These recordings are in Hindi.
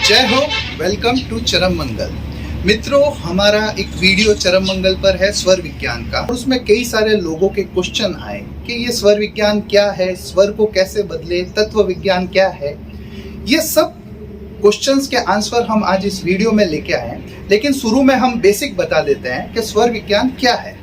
जय हो, वेलकम टू चरम मंगल। मित्रों, हमारा एक वीडियो चरम मंगल पर है स्वर विज्ञान का। उसमें कई सारे लोगों के क्वेश्चन आए कि ये स्वर विज्ञान क्या है, स्वर को कैसे बदले, तत्व विज्ञान क्या है। ये सब क्वेश्चंस के आंसर हम आज इस वीडियो में लेके आए हैं। लेकिन शुरू में हम बेसिक बता देते हैं कि स्वर विज्ञान क्या है।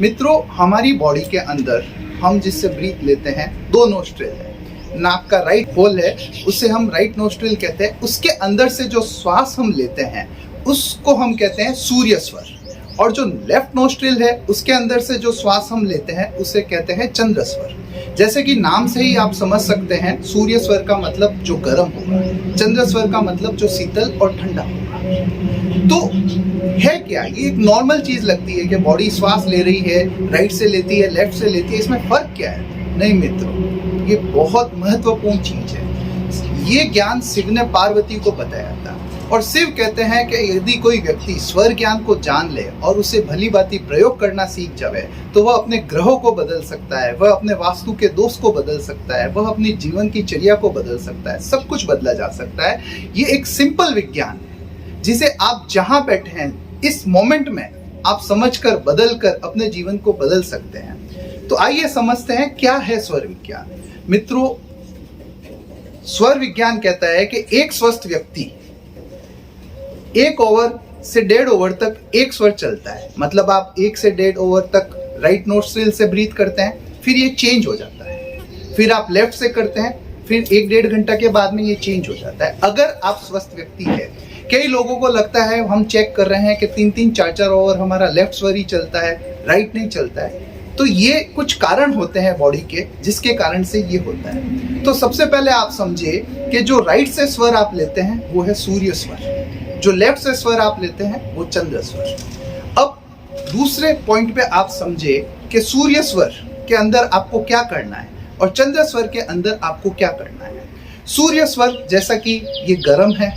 मित्रों, हमारी बॉडी के अंदर हम जिससे ब्रीथ लेते हैं दो नोस्ट्रिल है। नाक का राइट होल है, उसे हम राइट नोस्ट्रिल कहते हैं। उसके अंदर से जो श्वास हम लेते हैं उसको हम कहते हैं सूर्य स्वर। और जो लेफ्ट नोस्ट्रिल है उसके अंदर से जो श्वास हम लेते हैं उसे कहते हैं चंद्र स्वर। जैसे कि नाम से ही आप समझ सकते हैं, सूर्य स्वर का मतलब जो गर्म होगा, चंद्र स्वर का मतलब जो शीतल और ठंडा होगा। तो है क्या, ये एक नॉर्मल चीज लगती है कि बॉडी श्वास ले रही है, राइट से लेती है, लेफ्ट से लेती है, इसमें फर्क क्या है? नहीं मित्रों, ये बहुत महत्वपूर्ण चीज है। ये ज्ञान शिव ने पार्वती को बताया था और शिव कहते हैं कि यदि कोई व्यक्ति स्वर ज्ञान को जान ले और उसे भली भांति प्रयोग करना सीख जाए तो वह अपने ग्रहों को बदल सकता है, वह अपने वास्तु के दोष को बदल सकता है, वह अपनी जीवन की चर्या को बदल सकता है, सब कुछ बदला जा सकता है। ये एक सिंपल विज्ञान है जिसे आप जहां बैठे हैं इस मोमेंट में आप समझकर बदल कर अपने जीवन को बदल सकते हैं। तो आइए समझते हैं क्या है स्वर विज्ञान। मित्रों, स्वर विज्ञान कहता है कि एक स्वस्थ व्यक्ति 1 ओवर से 1.5 ओवर तक एक स्वर चलता है। मतलब आप 1 से 1.5 ओवर तक राइट नोस्ट्रिल से ब्रीथ करते हैं, फिर ये चेंज हो जाता है। फिर आप लेफ्ट से करते हैं, फिर 1-1.5 घंटा के बाद में ये चेंज हो जाता है। अगर आप स्वस्थ व्यक्ति है, कई लोगों को लगता है, हम चेक कर रहे हैं कि 3-3, 4-4 ओवर हमारा लेफ्ट स्वर ही चलता है, राइट नहीं चलता है। तो ये कुछ कारण होते हैं बॉडी के जिसके कारण से ये होता है। तो सबसे पहले आप समझिए कि जो राइट से स्वर आप लेते हैं वो है सूर्य स्वर, जो लेफ्ट से स्वर आप लेते हैं वो चंद्र स्वर। अब दूसरे पॉइंट पे आप समझिए कि सूर्य स्वर के अंदर आपको क्या करना है और चंद्र स्वर के अंदर आपको क्या करना है। सूर्य स्वर जैसा कि ये गर्म है,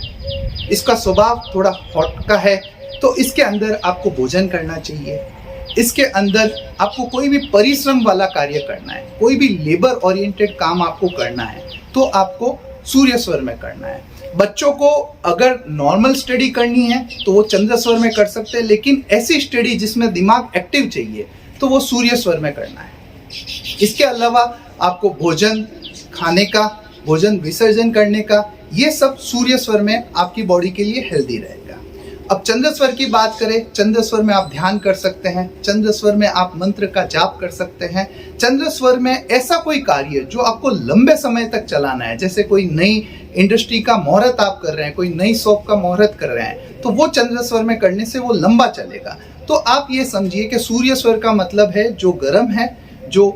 इसका स्वभाव थोड़ा हॉट का है, तो इसके अंदर आपको भोजन करना चाहिए। इसके अंदर आपको कोई भी परिश्रम वाला कार्य करना है, कोई भी लेबर ओरिएंटेड काम आपको करना है तो आपको सूर्य स्वर में करना है। बच्चों को अगर नॉर्मल स्टडी करनी है तो वो चंद्र स्वर में कर सकते हैं, लेकिन ऐसी स्टडी जिसमें दिमाग एक्टिव चाहिए तो वो सूर्य स्वर में करना है। इसके अलावा आपको भोजन खाने का, भोजन विसर्जन करने का, ये सब सूर्य स्वर में आपकी बॉडी के लिए हेल्दी रहेगा। अब चंद्र स्वर की बात करें, चंद्र स्वर में आप ध्यान कर सकते हैं, चंद्र स्वर में आप मंत्र का जाप कर सकते हैं। चंद्र स्वर में ऐसा कोई कार्य जो आपको लंबे समय तक चलाना है, जैसे कोई नई इंडस्ट्री का मुहूर्त आप कर रहे हैं, कोई नई शॉप का मुहूर्त कर रहे हैं, तो वो चंद्र स्वर में करने से वो लंबा चलेगा। तो आप ये समझिए कि सूर्य स्वर का मतलब है जो गर्म है, जो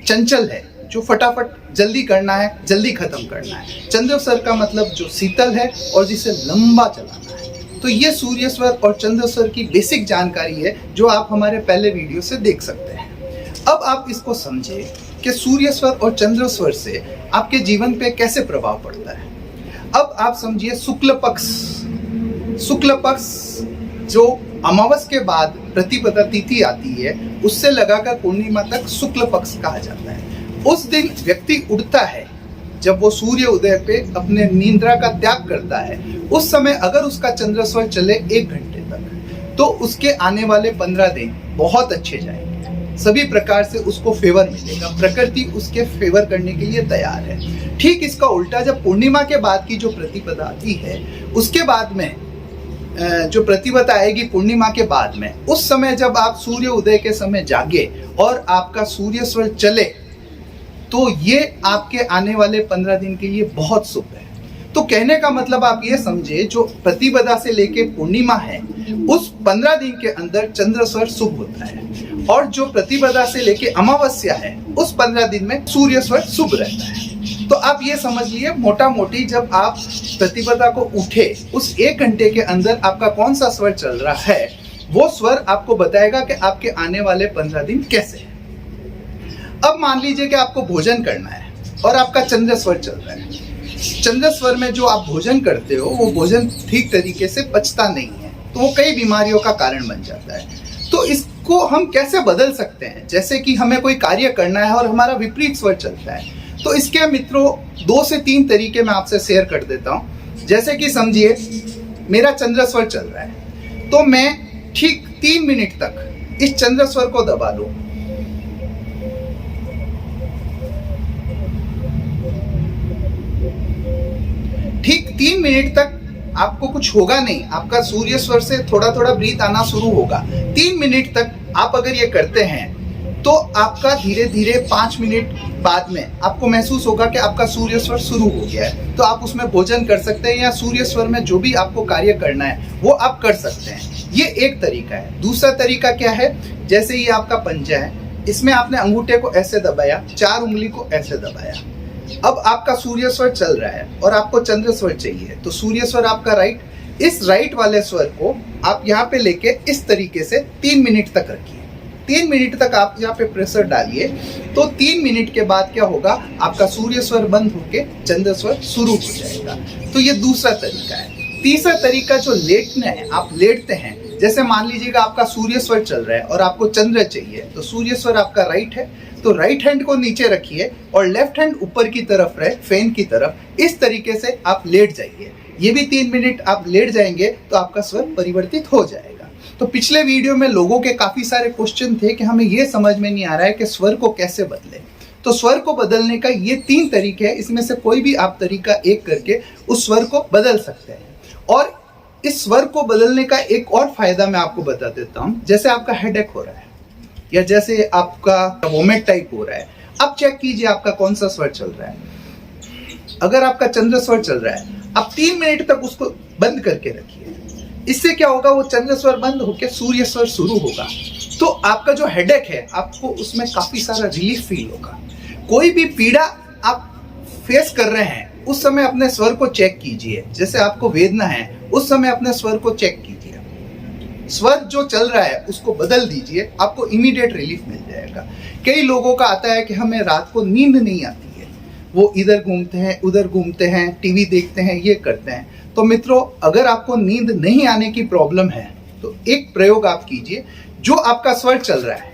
चंचल है, जो फटाफट जल्दी करना है, जल्दी खत्म करना है। चंद्र स्वर का मतलब जो शीतल है और जिसे लंबा चलाना है। तो ये सूर्य स्वर और चंद्र स्वर की बेसिक जानकारी है जो आप हमारे पहले वीडियो से देख सकते हैं। अब आप इसको समझिए कि सूर्य स्वर और चंद्र स्वर से आपके जीवन पे कैसे प्रभाव पड़ता है। अब आप समझिए शुक्ल पक्ष जो अमावस के बाद प्रतिपदा तिथि आती है उससे लगाकर पूर्णिमा तक शुक्ल पक्ष कहा जाता है। उस दिन व्यक्ति उठता है जब वो सूर्य उदय पे अपने निद्रा का त्याग करता है। उस समय अगर उसका चंद्र स्वर चले 1 घंटे तक तो उसके आने वाले 15 दिन बहुत अच्छे जाएंगे, सभी प्रकार से उसको फेवर मिलेगा, प्रकृति उसके फेवर करने के लिए तैयार है। ठीक इसका उल्टा जब पूर्णिमा के बाद की जो प्रतिपदा आती है, उसके बाद में जो प्रतिपदा आएगी पूर्णिमा के बाद में, उस समय जब आप सूर्य उदय के समय जागे और आपका सूर्य स्वर चले तो ये आपके आने वाले 15 दिन के लिए बहुत शुभ है। तो कहने का मतलब आप ये समझे, जो प्रतिपदा से लेके पूर्णिमा है उस 15 दिन के अंदर चंद्र स्वर शुभ होता है, और जो प्रतिपदा से लेके अमावस्या है उस 15 दिन में सूर्य स्वर शुभ रहता है। तो आप ये समझ लिए मोटा मोटी, जब आप प्रतिपदा को उठे उस 1 घंटे के अंदर आपका कौन सा स्वर चल रहा है, वो स्वर आपको बताएगा कि आपके आने वाले 15 दिन कैसे हैं। अब मान लीजिए कि आपको भोजन करना है और आपका चंद्र स्वर चल रहा है। चंद्र स्वर में जो आप भोजन करते हो वो भोजन ठीक तरीके से पचता नहीं है, तो वो कई बीमारियों का कारण बन जाता है। तो इसको हम कैसे बदल सकते हैं? जैसे कि हमें कोई कार्य करना है और हमारा विपरीत स्वर चलता है, तो इसके मित्रों 2 से 3 तरीके मैं आपसे शेयर कर देता हूँ। जैसे कि समझिए मेरा चंद्र स्वर चल रहा है, तो मैं ठीक 3 मिनट तक इस चंद्र स्वर को दबा लूं। ठीक 3 मिनट तक आपको कुछ होगा नहीं, आपका सूर्य स्वर से थोड़ा थोड़ा ब्रीथ आना शुरू होगा। 3 मिनट तक आप अगर ये करते हैं तो आपका धीरे धीरे 5 मिनट बाद में आपको महसूस होगा कि आपका सूर्य स्वर शुरू हो गया है। तो आप उसमें भोजन कर सकते हैं या सूर्य स्वर में जो भी आपको कार्य करना है वो आप कर सकते हैं। ये एक तरीका है। दूसरा तरीका क्या है, जैसे ये आपका पंजा है, इसमें आपने अंगूठे को ऐसे दबाया, 4 उंगली को ऐसे दबाया। अब आपका सूर्य स्वर चल रहा है और आपको चंद्र स्वर चाहिए, तो सूर्य स्वर आपका राइट, इस राइट वाले स्वर को आप यहाँ पे लेके इस तरीके से 3 मिनट तक रखिए। 3 मिनट तक आप यहाँ पे प्रेशर डालिए, तो 3 मिनट के बाद क्या होगा, आपका सूर्य स्वर बंद होके चंद्र स्वर शुरू हो जाएगा। तो ये दूसरा तरीका है। तीसरा तरीका जो लेटना है, आप लेटते हैं, जैसे मान लीजिएगा आपका सूर्य स्वर चल रहा है और आपको चंद्र चाहिए, तो सूर्य स्वर आपका राइट है, तो राइट हैंड को नीचे रखिए और लेफ्ट हैंड ऊपर की तरफ रहे, फैन की तरफ। इस तरीके से आप लेट जाइए। ये भी 3 मिनट आप लेट जाएंगे तो आपका स्वर परिवर्तित हो जाएगा। तो पिछले वीडियो में लोगों के काफी सारे क्वेश्चन थे कि हमें ये समझ में नहीं आ रहा है कि स्वर को कैसे बदले। तो स्वर को बदलने का ये 3 तरीके हैं, इसमें से कोई भी आप तरीका एक करके उस स्वर को बदल सकते हैं। और इस स्वर को बदलने का एक और फायदा मैं आपको बता देता हूँ। जैसे आपका हेडेक हो रहा है या जैसे आपका वोमिट टाइप हो रहा है, अब चेक कीजिए आपका कौन सा स्वर चल रहा है। अगर आपका चंद्र स्वर चल रहा है, आप 3 मिनट तक उसको बंद करके रखिए। इससे क्या होगा, वो चंद्र स्वर बंद होकर सूर्य स्वर शुरू होगा, तो आपका जो हेडेक है आपको उसमें काफी सारा रिलीफ फील होगा। कोई भी पीड़ा आप फेस कर रहे हैं उस समय अपने स्वर को चेक कीजिए। जैसे आपको वेदना है उस समय अपने स्वर को चेक कीजिए, स्वर जो चल रहा है उसको बदल दीजिए, आपको इमीडिएट रिलीफ मिल जाएगा। कई लोगों का आता है कि हमें रात को नींद नहीं आती है, वो इधर घूमते हैं उधर घूमते हैं, टीवी देखते हैं, ये करते हैं। तो मित्रों, अगर आपको नींद नहीं आने की प्रॉब्लम है तो एक प्रयोग आप कीजिए। जो आपका स्वर चल रहा है,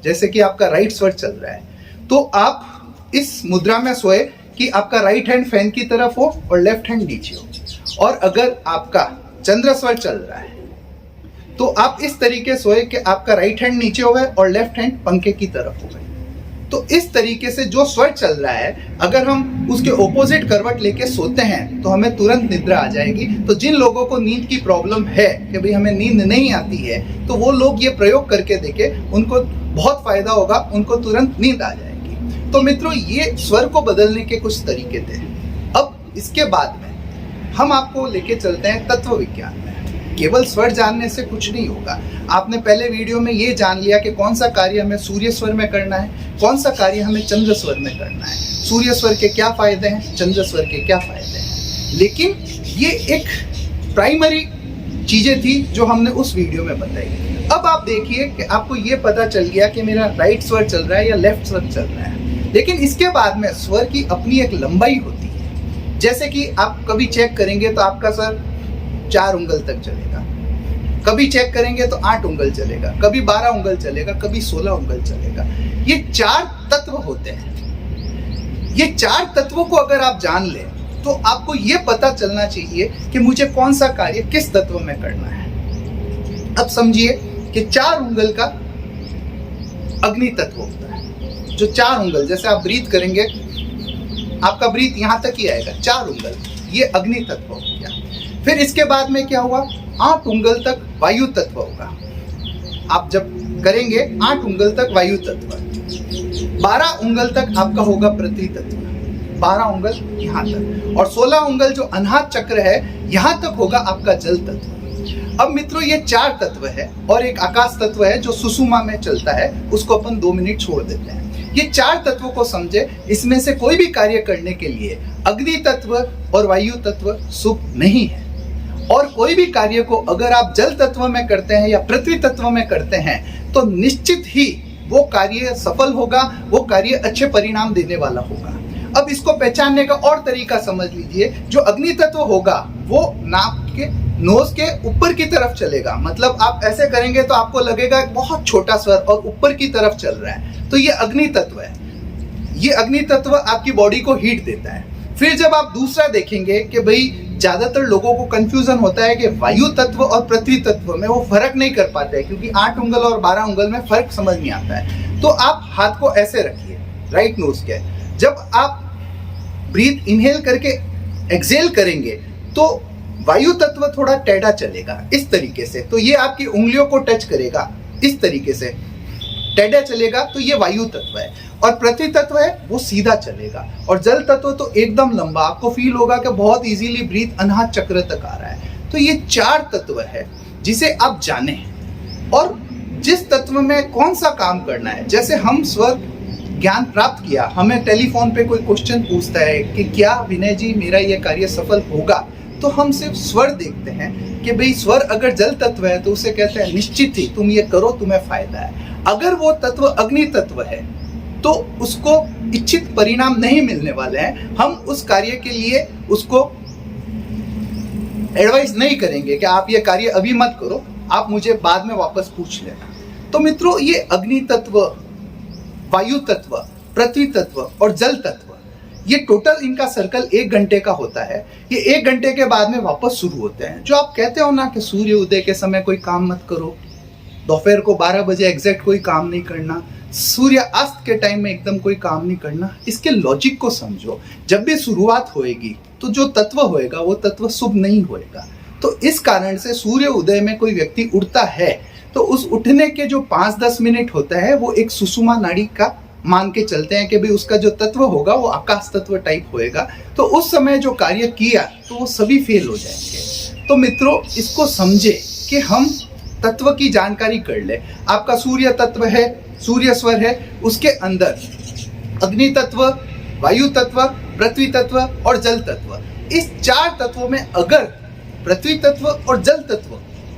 जैसे कि आपका राइट स्वर चल रहा है, तो आप इस मुद्रा में सोए कि आपका राइट हैंड फैन की तरफ हो और लेफ्ट हैंड नीचे हो। और अगर आपका चंद्र स्वर चल रहा है तो आप इस तरीके सोए कि आपका राइट हैंड नीचे हो गए और लेफ्ट हैंड पंखे की तरफ हो गए। तो इस तरीके से जो स्वर चल रहा है, अगर हम उसके ओपोजिट करवट लेके सोते हैं तो हमें तुरंत निद्रा आ जाएगी। तो जिन लोगों को नींद की प्रॉब्लम है कि भाई हमें नींद नहीं आती है, तो वो लोग ये प्रयोग करके देखें, उनको बहुत फायदा होगा, उनको तुरंत नींद आ जाएगी। तो मित्रों, ये स्वर को बदलने के कुछ तरीके थे। अब इसके बाद में हम आपको लेके चलते हैं तत्व विज्ञान में। केवल स्वर जानने से कुछ नहीं होगा। आपने पहले वीडियो में ये जान लिया कि कौन सा कार्य हमें सूर्य स्वर में करना है, कौन सा कार्य हमें चंद्र स्वर में करना है, सूर्य स्वर के क्या फायदे हैं, चंद्र स्वर के क्या फायदे हैं। लेकिन ये एक प्राइमरी चीजें थी जो हमने उस वीडियो में बताई। अब आप देखिए कि आपको ये पता चल गया कि मेरा राइट स्वर चल रहा है या लेफ्ट स्वर चल रहा है। लेकिन इसके बाद में स्वर की अपनी एक लंबाई होती है। जैसे कि आप कभी चेक करेंगे तो आपका स्वर 4 उंगल तक चलेगा, कभी चेक करेंगे तो 8 उंगल चलेगा, कभी 12 उंगल चलेगा, कभी 16 उंगल चलेगा। ये 4 तत्व होते हैं। ये 4 तत्वों को अगर आप जान लें तो आपको ये पता चलना चाहिए कि मुझे कौन सा कार्य किस तत्व में करना है। अब समझिए कि 4 उंगल का अग्नि तत्व होता है। जो 4 उंगल, जैसे आप ब्रीथ करेंगे, आपका ब्रीथ यहां तक ही आएगा, 4 उंगल, ये अग्नि तत्व हो गया। फिर इसके बाद में क्या हुआ, 8 उंगल तक वायु तत्व होगा। आप जब करेंगे 8 उंगल तक वायु तत्व, 12 उंगल तक आपका होगा पृथ्वी तत्व, 12 उंगल यहाँ तक, और 16 उंगल जो अनाहत चक्र है यहाँ तक होगा आपका जल तत्व। अब मित्रों, ये 4 तत्व है और एक आकाश तत्व है जो सुषुम्ना में चलता है, उसको अपन 2 मिनट छोड़ देते हैं। ये 4 तत्वों को समझे, इसमें से कोई भी कार्य करने के लिए अग्नि तत्व और वायु तत्व शुभ नहीं है। और कोई भी कार्य को अगर आप जल तत्व में करते हैं या पृथ्वी तत्व में करते हैं तो निश्चित ही वो कार्य सफल होगा, वो कार्य अच्छे परिणाम देने वाला होगा। अब इसको पहचानने का और तरीका समझ लीजिए। जो अग्नि तत्व होगा वो नाक के, नोज के ऊपर की तरफ चलेगा। मतलब आप ऐसे करेंगे तो आपको लगेगा बहुत छोटा स्वर और ऊपर की तरफ चल रहा है, तो ये अग्नि तत्व है। ये अग्नि तत्व आपकी बॉडी को हीट देता है। फिर जब आप दूसरा देखेंगे कि भाई ज्यादातर लोगों को कंफ्यूजन होता है कि वायु तत्व और पृथ्वी तत्व में वो फर्क नहीं कर पाते हैं, क्योंकि 8 उंगल और 12 उंगल में फर्क समझ नहीं आता है। तो आप हाथ को ऐसे रखिए राइट नोज के, जब आप ब्रीथ इनहेल करके एक्सहेल करेंगे तो वायु तत्व थोड़ा टेढ़ा चलेगा इस तरीके से, तो ये आपकी उंगलियों को टच करेगा इस तरीके से, टेढ़ा चलेगा तो ये वायु तत्व है। और पृथ्वी तत्व है वो सीधा चलेगा। और जल तत्व तो एकदम लंबा, आपको फील होगा कि बहुत इजीली ब्रीथ अनाहत चक्र तक आ रहा है। तो ये 4 तत्व है जिसे आप जाने, और जिस तत्व में कौन सा काम करना है। जैसे हम स्वर ज्ञान प्राप्त किया, हमें टेलीफोन पे कोई क्वेश्चन पूछता है कि क्या विनय जी मेरा ये कार्य सफल होगा, तो हम सिर्फ स्वर देखते हैं कि भाई स्वर अगर जल तत्व है तो उसे कहते हैं निश्चित ही तुम ये करो, तुम्हें फायदा है। अगर वो तत्व अग्नि तत्व है तो उसको इच्छित परिणाम नहीं मिलने वाले हैं। हम उस कार्य के लिए उसको एडवाइस नहीं करेंगे कि आप ये कार्य अभी मत करो, आप मुझे बाद में वापस पूछ लेना। तो मित्रों, ये अग्नि तत्व, वायु तत्व, पृथ्वी तत्व और जल तत्व, ये टोटल इनका सर्कल 1 घंटे का होता है। ये 1 घंटे के बाद में वापस शुरू होते हैं। जो आप कहते हो ना कि सूर्य उदय के समय कोई काम मत करो, दोपहर को 12 बजे एग्जैक्ट कोई काम नहीं करना, सूर्य अस्त के टाइम में एकदम कोई काम नहीं करना, इसके लॉजिक को समझो। जब भी शुरुआत होएगी तो जो तत्व होएगा वो तत्व शुभ नहीं होएगा। तो इस कारण से सूर्य उदय में कोई व्यक्ति उठता है तो उस उठने के जो 5-10 मिनट होता है वो एक सुषुम्ना नाड़ी का मान के चलते हैं कि भाई उसका जो तत्व होगा वो आकाश तत्व टाइप होएगा। तो उस समय जो कार्य किया तो वो सभी फेल हो जाएंगे। तो मित्रों, इसको समझे कि हम तत्व की जानकारी कर ले। आपका सूर्य तत्व है, सूर्य स्वर है, उसके अंदर अग्नि तत्व, वायु तत्व, पृथ्वी तत्व और जल तत्व, इस 4 तत्वों में अगर पृथ्वी तत्व और जल तत्व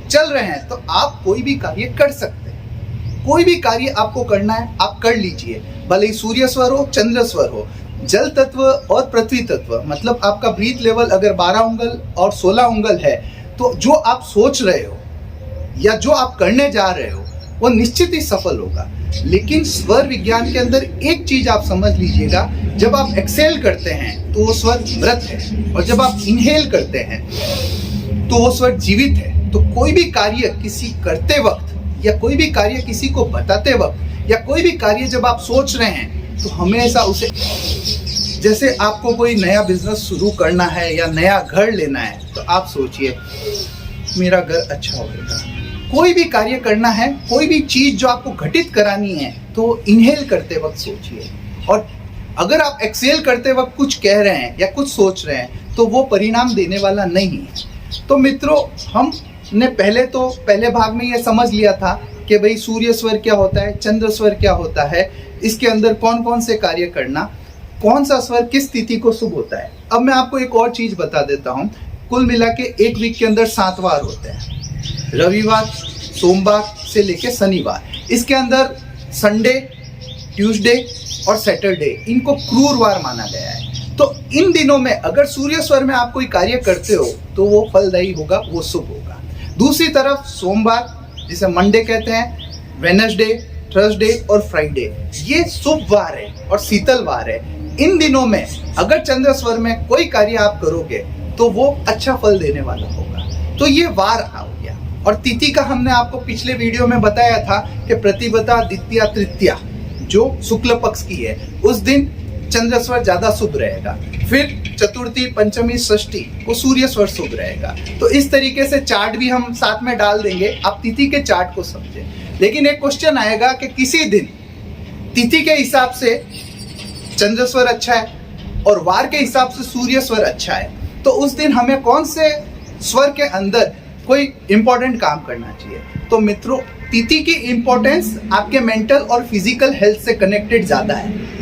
चल रहे हैं तो आप कोई भी कार्य कर सकते हैं। कोई भी कार्य आपको करना है आप कर लीजिए, भले ही सूर्य स्वर हो, चंद्र स्वर हो। जल तत्व और पृथ्वी तत्व मतलब आपका ब्रीथ लेवल अगर 12 उंगल और 16 उंगल है तो जो आप सोच रहे हो या जो आप करने जा रहे हो वो निश्चित ही सफल होगा। लेकिन स्वर विज्ञान के अंदर एक चीज आप समझ लीजिएगा, जब आप एक्सेल करते हैं तो वो स्वर मृत है, और जब आप इनहेल करते हैं तो वो स्वर जीवित है। तो कोई भी कार्य किसी करते वक्त या कोई भी कार्य किसी को बताते वक्त या कोई भी कार्य जब आप सोच रहे हैं तो हमेशा उसे, जैसे आपको कोई नया बिजनेस शुरू करना है या नया घर लेना है तो आप सोचिए मेरा घर अच्छा होगा। कोई भी कार्य करना है, कोई भी चीज जो आपको घटित करानी है तो इनहेल करते वक्त सोचिए। और अगर आप एक्सेल करते वक्त कुछ कह रहे हैं या कुछ सोच रहे हैं तो वो परिणाम देने वाला नहीं है। तो मित्रों, हमने पहले भाग में ये समझ लिया था कि भाई सूर्य स्वर क्या होता है, चंद्र स्वर क्या होता है, इसके अंदर कौन कौन से कार्य करना, कौन सा स्वर किस स्थिति को शुभ होता है। अब मैं आपको एक और चीज बता देता हूँ। कुल मिला के 1 वीक के अंदर 7 वार होते हैं, रविवार, सोमवार से लेके शनिवार। इसके अंदर संडे, ट्यूसडे और सैटरडे इनको क्रूर वार माना गया है। तो इन दिनों में अगर सूर्य स्वर में आप कोई कार्य करते हो तो वो फलदायी होगा, वो शुभ होगा। दूसरी तरफ सोमवार, जिसे मंडे कहते हैं, वेडनेसडे, थर्सडे और फ्राइडे, ये शुभ वार है और शीतल वार है। इन दिनों में अगर चंद्र स्वर में कोई कार्य आप करोगे तो वो अच्छा फल देने वाला होगा। तो ये वार आ गया। और तिथि का हमने आपको पिछले वीडियो में बताया था कि प्रतिपदा, द्वितीया, तृतीया जो शुक्ल पक्ष की है उस दिन चंद्र स्वर ज्यादा शुभ रहेगा। फिर चतुर्थी, पंचमी, षष्ठी को सूर्य स्वर शुभ रहेगा। तो इस तरीके से चार्ट भी हम साथ में डाल देंगे, आप तिथि के चार्ट को समझें। लेकिन एक क्वेश्चन आएगा कि किसी दिन तिथि के हिसाब से चंद्र स्वर अच्छा है और वार के हिसाब से सूर्य स्वर अच्छा है, तो उस दिन हमें कौन से स्वर के अंदर कोई इंपॉर्टेंट काम करना चाहिए। तो मित्रों, तिथि की इंपॉर्टेंस आपके मेंटल और फिजिकल हेल्थ से कनेक्टेड ज्यादा है।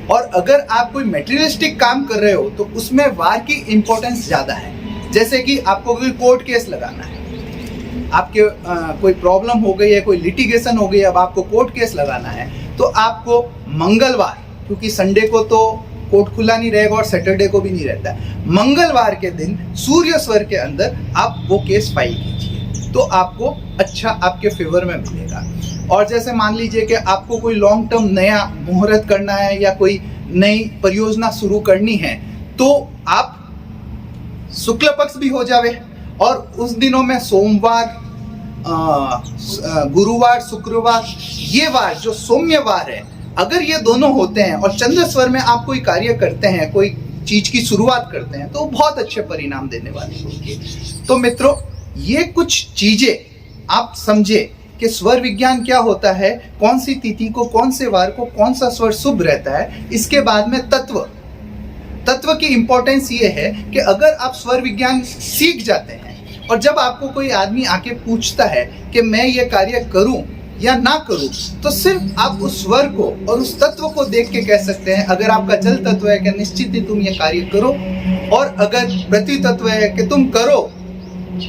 और अगर आप कोई मटेरियलिस्टिक काम कर रहे हो तो उसमें वार की इंपॉर्टेंस ज्यादा है। जैसे कि आपको कोई कोर्ट केस लगाना है, आपके कोई प्रॉब्लम हो गई है, कोई लिटिगेशन हो गई है, अब आपको कोर्ट केस लगाना है, तो आपको मंगलवार, क्योंकि संडे को तो कोर्ट खुला नहीं रहेगा और सैटरडे को भी नहीं रहता है, मंगलवार के दिन सूर्य स्वर के अंदर आप वो केस फाइल कीजिए तो आपको अच्छा आपके फेवर में मिलेगा। और जैसे मान लीजिए कि आपको कोई लॉन्ग टर्म नया मुहूर्त करना है या कोई नई परियोजना शुरू करनी है तो आप शुक्ल पक्ष भी हो जावे और उस दिनों में सोमवार, गुरुवार, शुक्रवार, ये वार जो सौम्यवार है, अगर ये दोनों होते हैं और चंद्र स्वर में आप कोई कार्य करते हैं, कोई चीज की शुरुआत करते हैं, तो बहुत अच्छे परिणाम देने वाली होगी। तो मित्रों, ये कुछ चीजें आप समझे कि स्वर विज्ञान क्या होता है, कौन सी तिथि को, कौन से वार को कौन सा स्वर शुभ रहता है। इसके बाद में तत्व की इंपॉर्टेंस ये है कि अगर आप स्वर विज्ञान सीख जाते हैं और जब आपको कोई आदमी आके पूछता है कि मैं ये कार्य करूं या ना करूं, तो सिर्फ आप उस स्वर को और उस तत्व को देख के कह सकते हैं। अगर आपका जल तत्व है कि निश्चित ही तुम ये कार्य करो, और अगर पृथ्वी तत्व है कि तुम करो,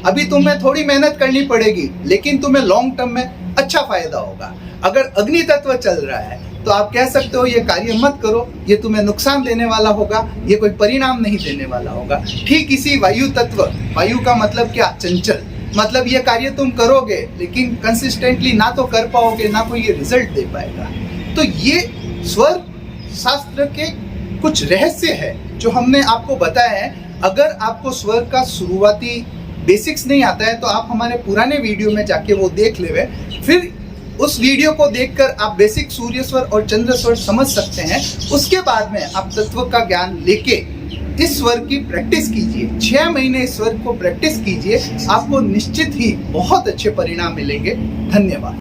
अभी तुम्हें थोड़ी मेहनत करनी पड़ेगी लेकिन तुम्हें लॉन्ग टर्म में अच्छा फायदा होगा। अगर अग्नि तत्व चल रहा है तो आप कह सकते हो ये कार्य मत करो, ये तुम्हें नुकसान देने वाला होगा, ये कोई परिणाम नहीं देने वाला होगा। ठीक इसी वायु तत्व, वायु का मतलब क्या, चंचल, मतलब ये कार्य तुम करोगे लेकिन कंसिस्टेंटली ना तो कर पाओगे, ना कोई ये रिजल्ट दे पाएगा। तो ये स्वर शास्त्र के कुछ रहस्य है जो हमने आपको बताया है। अगर आपको स्वर का शुरुआती बेसिक्स नहीं आता है तो आप हमारे पुराने वीडियो में जाके वो देख लेवे, फिर उस वीडियो को देखकर आप बेसिक सूर्य स्वर और चंद्र स्वर समझ सकते हैं। उसके बाद में आप तत्व का ज्ञान लेके इस स्वर की प्रैक्टिस कीजिए, 6 महीने इस स्वर को प्रैक्टिस कीजिए, आपको निश्चित ही बहुत अच्छे परिणाम मिलेंगे। धन्यवाद।